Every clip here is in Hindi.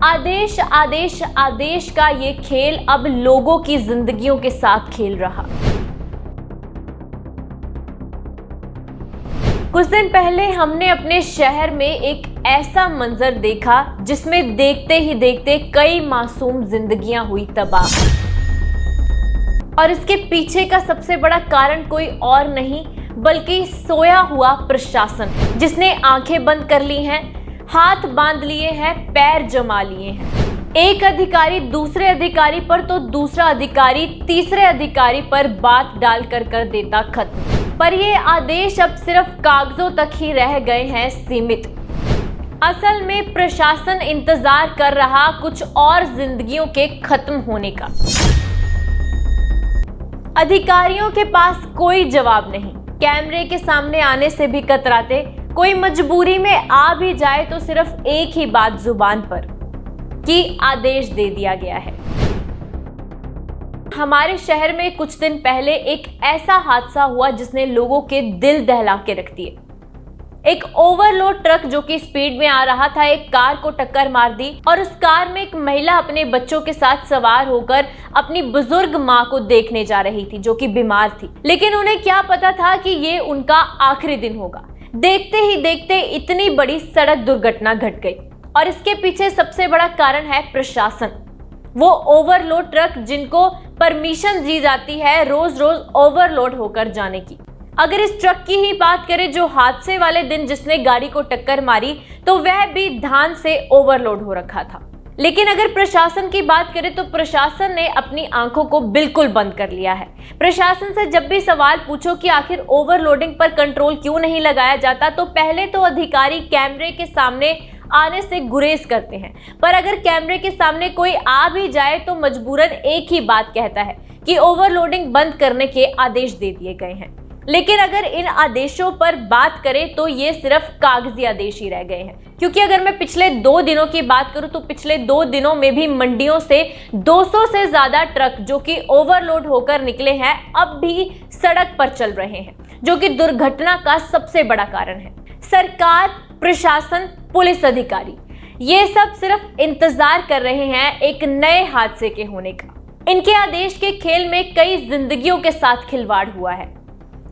आदेश आदेश आदेश का ये खेल अब लोगों की जिंदगियों के साथ खेल रहा। कुछ दिन पहले हमने अपने शहर में एक ऐसा मंजर देखा जिसमें देखते ही देखते कई मासूम जिंदगियां हुई तबाह। और इसके पीछे का सबसे बड़ा कारण कोई और नहीं बल्कि सोया हुआ प्रशासन, जिसने आंखें बंद कर ली हैं, हाथ बांध लिए हैं, पैर जमा लिए हैं। एक अधिकारी दूसरे अधिकारी पर तो दूसरा अधिकारी तीसरे अधिकारी पर बात डाल कर देता खत्म। पर ये आदेश अब सिर्फ कागजों तक ही रह गए हैं सीमित। असल में प्रशासन इंतजार कर रहा कुछ और जिंदगियों के खत्म होने का। अधिकारियों के पास कोई जवाब नहीं, कैमरे के सामने आने से भी कतराते, कोई मजबूरी में आ भी जाए तो सिर्फ एक ही बात जुबान पर कि आदेश दे दिया गया है। हमारे शहर में कुछ दिन पहले एक ऐसा हादसा हुआ जिसने लोगों के दिल दहला के रख दिए। एक ओवरलोड ट्रक जो कि स्पीड में आ रहा था एक कार को टक्कर मार दी और उस कार में एक महिला अपने बच्चों के साथ सवार होकर अपनी बुजुर्ग मां को देखने जा रही थी जो कि बीमार थी। लेकिन उन्हें क्या पता था कि ये उनका आखिरी दिन होगा। देखते ही देखते इतनी बड़ी सड़क दुर्घटना घट गई और इसके पीछे सबसे बड़ा कारण है प्रशासन। वो ओवरलोड ट्रक जिनको परमिशन दी जाती है रोज रोज ओवरलोड होकर जाने की। अगर इस ट्रक की ही बात करें जो हादसे वाले दिन जिसने गाड़ी को टक्कर मारी, तो वह भी धान से ओवरलोड हो रखा था। लेकिन अगर प्रशासन की बात करें तो प्रशासन ने अपनी आंखों को बिल्कुल बंद कर लिया है। प्रशासन से जब भी सवाल पूछो कि आखिर ओवरलोडिंग पर कंट्रोल क्यों नहीं लगाया जाता, तो पहले तो अधिकारी कैमरे के सामने आने से गुरेज करते हैं। पर अगर कैमरे के सामने कोई आ भी जाए तो मजबूरन एक ही बात कहता है कि ओवरलोडिंग बंद करने के आदेश दे दिए गए हैं। लेकिन अगर इन आदेशों पर बात करें तो ये सिर्फ कागजी आदेश ही रह गए हैं। क्योंकि अगर मैं पिछले 2 दिनों की बात करूं तो पिछले 2 दिनों में भी मंडियों से 200 से ज्यादा ट्रक जो कि ओवरलोड होकर निकले हैं अब भी सड़क पर चल रहे हैं, जो कि दुर्घटना का सबसे बड़ा कारण है। सरकार, प्रशासन, पुलिस अधिकारी ये सब सिर्फ इंतजार कर रहे हैं एक नए हादसे के होने का। इनके आदेश के खेल में कई जिंदगियों के साथ खिलवाड़ हुआ है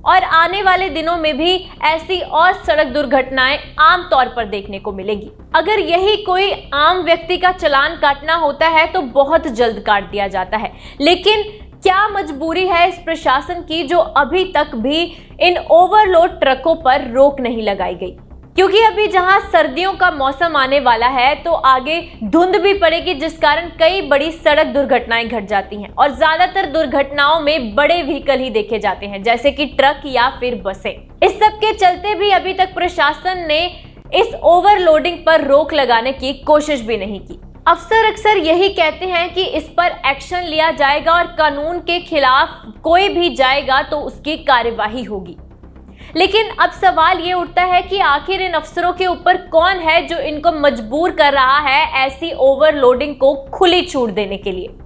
और आने वाले दिनों में भी ऐसी और सड़क दुर्घटनाएं आम तौर पर देखने को मिलेंगी। अगर यही कोई आम व्यक्ति का चालान काटना होता है तो बहुत जल्द काट दिया जाता है। लेकिन क्या मजबूरी है इस प्रशासन की जो अभी तक भी इन ओवरलोड ट्रकों पर रोक नहीं लगाई गई? क्योंकि अभी जहां सर्दियों का मौसम आने वाला है तो आगे धुंध भी पड़ेगी, जिस कारण कई बड़ी सड़क दुर्घटनाएं घट जाती हैं और ज्यादातर दुर्घटनाओं में बड़े व्हीकल ही देखे जाते हैं जैसे कि ट्रक या फिर बसें। इस सब के चलते भी अभी तक प्रशासन ने इस ओवरलोडिंग पर रोक लगाने की कोशिश भी नहीं की। अफसर अक्सर यही कहते हैं कि इस पर एक्शन लिया जाएगा और कानून के खिलाफ कोई भी जाएगा तो उसकी कार्यवाही होगी। लेकिन अब सवाल ये उठता है कि आखिर इन अफसरों के ऊपर कौन है जो इनको मजबूर कर रहा है ऐसी ओवरलोडिंग को खुली छूट देने के लिए।